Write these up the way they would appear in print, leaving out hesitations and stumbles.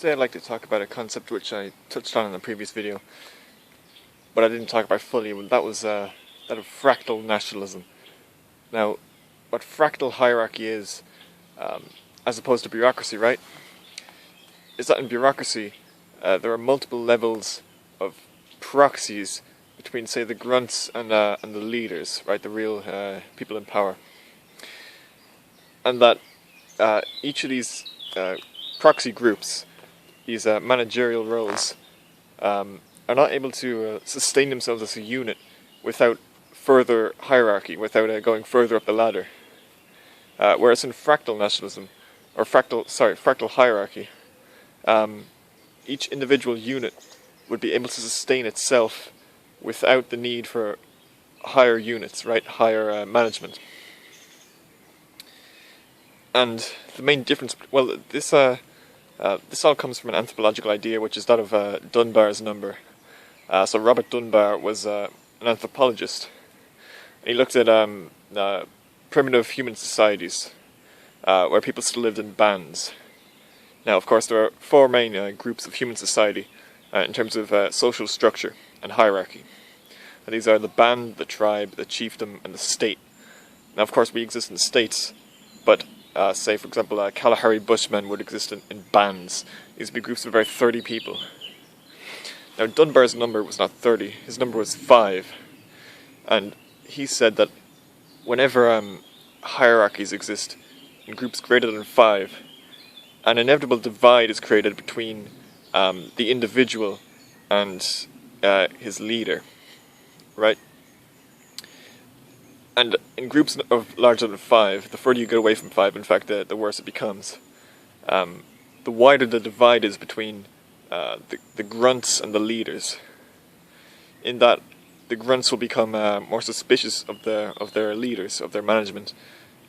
Today I'd like to talk about a concept which I touched on in the previous video, but I didn't talk about fully. That was that of fractal nationalism. Now, what fractal hierarchy is, as opposed to bureaucracy, right, is that in bureaucracy there are multiple levels of proxies between, say, the grunts and the leaders, right, the real people in power, and that each of these proxy groups, these managerial roles, are not able to sustain themselves as a unit without further hierarchy, without going further up the ladder. Whereas in fractal nationalism, or fractal hierarchy, each individual unit would be able to sustain itself without the need for higher units, right, higher management. And the main difference, well, this all comes from an anthropological idea, which is that of Dunbar's number. So Robert Dunbar was an anthropologist. He looked at primitive human societies, where people still lived in bands. Now, of course, there are four main groups of human society in terms of social structure and hierarchy. And these are the band, the tribe, the chiefdom, and the state. Now, of course, we exist in states, but say, for example, Kalahari Bushmen would exist in bands. These would be groups of about 30 people. Now, Dunbar's number was not 30, his number was 5. And he said that whenever hierarchies exist in groups greater than 5, an inevitable divide is created between the individual and his leader, right? And in groups of larger than 5, the further you get away from 5, in fact, the worse it becomes. The wider the divide is between the grunts and the leaders, in that the grunts will become more suspicious of their leaders, of their management,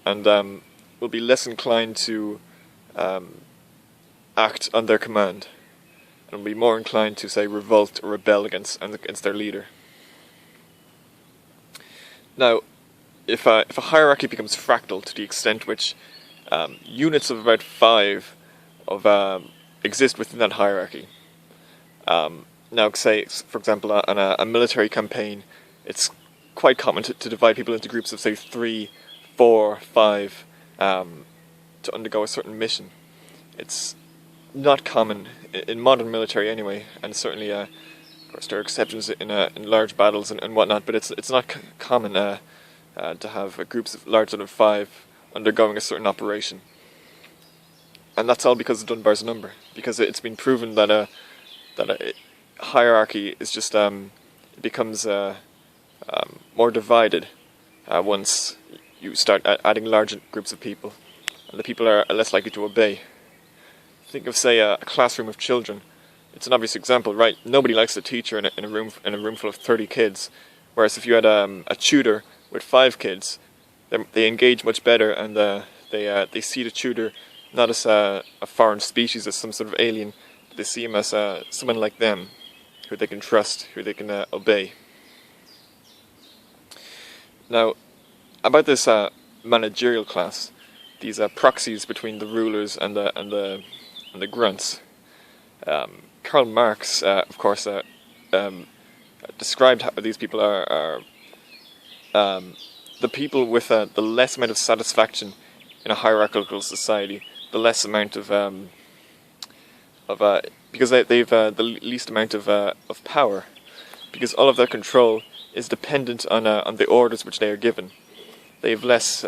and will be less inclined to act on their command, and will be more inclined to, say, revolt or rebel against their leader. Now, if a hierarchy becomes fractal to the extent which units of about 5 exist within that hierarchy. Now, say, for example, on a military campaign, it's quite common to divide people into groups of, say, 3, 4, 5 to undergo a certain mission. It's not common in modern military anyway, and certainly, of course, there are exceptions in large battles and whatnot, but it's not common to have groups of larger than 5 undergoing a certain operation. And that's all because of Dunbar's number, because it's been proven that a hierarchy is just it becomes more divided once you start adding larger groups of people, and the people are less likely to obey. Think of, say, a classroom of children. It's an obvious example, right? Nobody likes a teacher in a room full of 30 kids, whereas if you had a tutor with 5 kids, they engage much better, and they see the tutor not as a foreign species, as some sort of alien. They see him as someone like them, who they can trust, who they can obey. Now, about this managerial class, these proxies between the rulers and the grunts. Karl Marx, of course, described how these people are the people with the less amount of satisfaction in a hierarchical society, the less amount of because they've the least amount of power, because all of their control is dependent on the orders which they are given. They have less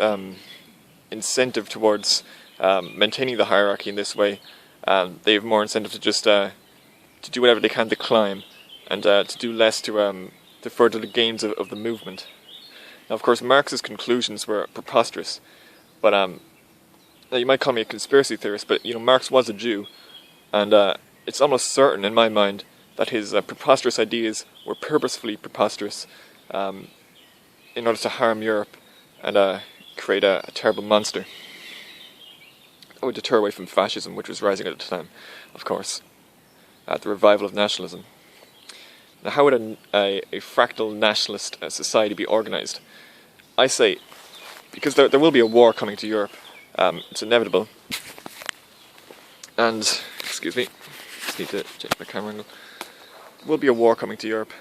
incentive towards maintaining the hierarchy in this way. They have more incentive to just to do whatever they can to climb, and to do less to further the gains of the movement. Now, of course, Marx's conclusions were preposterous, but now you might call me a conspiracy theorist, but Marx was a Jew, and it's almost certain in my mind that his preposterous ideas were purposefully preposterous in order to harm Europe and create a terrible monster that would deter away from fascism, which was rising at the time, of course, the revival of nationalism. Now, how would a fractal nationalist society be organised? I say, because there will be a war coming to Europe, it's inevitable, and, excuse me, just need to change my camera angle. There will be a war coming to Europe,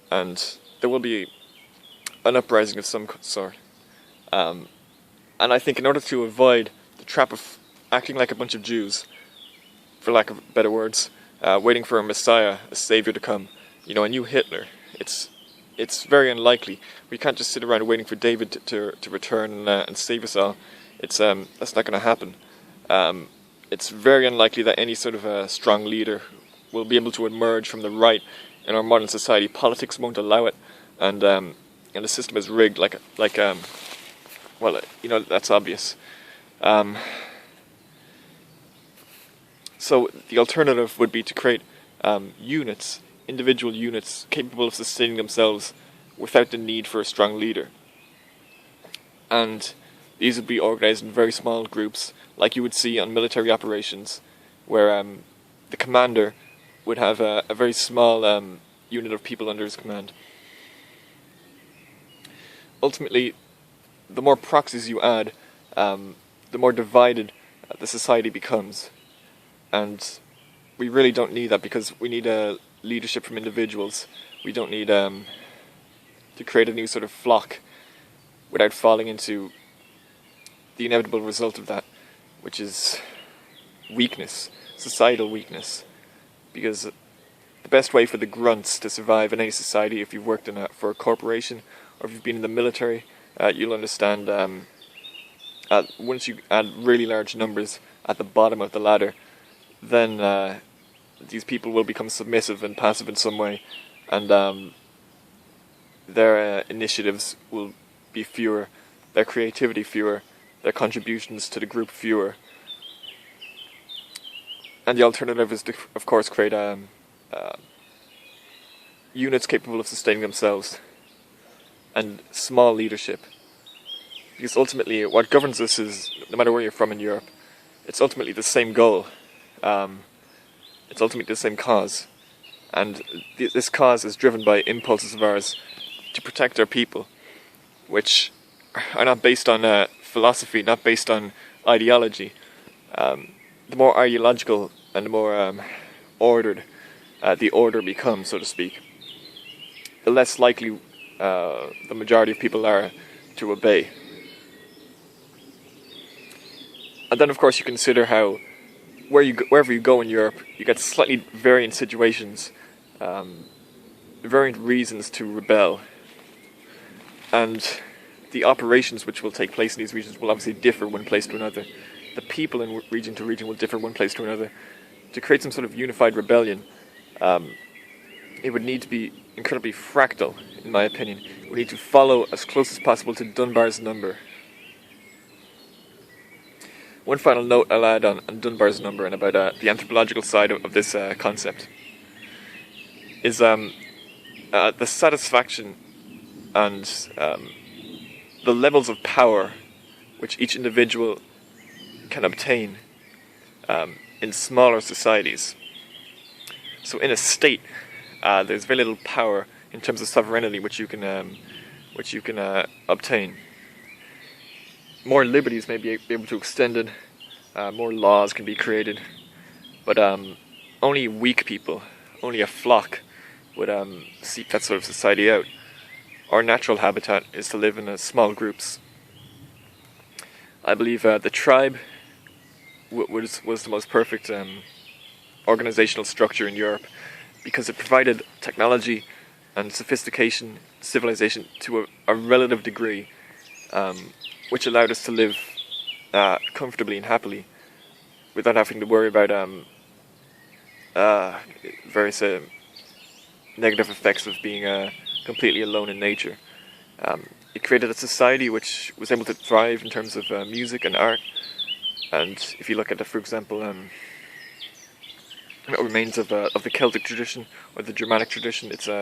and there will be an uprising of some sort. And I think in order to avoid the trap of acting like a bunch of Jews, for lack of better words, waiting for a messiah, a savior to come, you know, a new Hitler, it's very unlikely. We can't just sit around waiting for David to return and save us all. That's not going to happen. It's very unlikely that any sort of a strong leader will be able to emerge from the right in our modern society. Politics won't allow it, and the system is rigged. Well, you know, that's obvious. So the alternative would be to create individual units capable of sustaining themselves without the need for a strong leader. And these would be organized in very small groups, like you would see on military operations, where the commander would have a very small unit of people under his command. Ultimately, the more proxies you add, the more divided the society becomes. And we really don't need that, because we need leadership from individuals. We don't need to create a new sort of flock without falling into the inevitable result of that, which is weakness, societal weakness. Because the best way for the grunts to survive in any society, if you've worked for a corporation or if you've been in the military, you'll understand once you add really large numbers at the bottom of the ladder, then these people will become submissive and passive in some way, and their initiatives will be fewer, their creativity fewer, their contributions to the group fewer. And the alternative is to, of course, create units capable of sustaining themselves and small leadership. Because ultimately, what governs us is, no matter where you're from in Europe, it's ultimately the same goal. It's ultimately the same cause. And this cause is driven by impulses of ours to protect our people, which are not based on philosophy, not based on ideology. The more ideological and the more ordered the order becomes, so to speak, the less likely the majority of people are to obey. And then, of course, you consider how wherever you go in Europe, you get slightly variant situations, variant reasons to rebel, and the operations which will take place in these regions will obviously differ one place to another. The people in region to region will differ one place to another. To create some sort of unified rebellion, it would need to be incredibly fractal, in my opinion. We need to follow as close as possible to Dunbar's number. One final note I'll add on Dunbar's number and about the anthropological side of this concept is the satisfaction and the levels of power which each individual can obtain in smaller societies. So in a state, there's very little power in terms of sovereignty which you can obtain. More liberties may be able to extend it, more laws can be created, but only weak people, only a flock would seek that sort of society out. Our natural habitat is to live in small groups. I believe the tribe was the most perfect organizational structure in Europe, because it provided technology and sophistication, civilization to a relative degree, which allowed us to live comfortably and happily without having to worry about various negative effects of being completely alone in nature. It created a society which was able to thrive in terms of music and art. And if you look at, for example, what remains of the Celtic tradition or the Germanic tradition, it's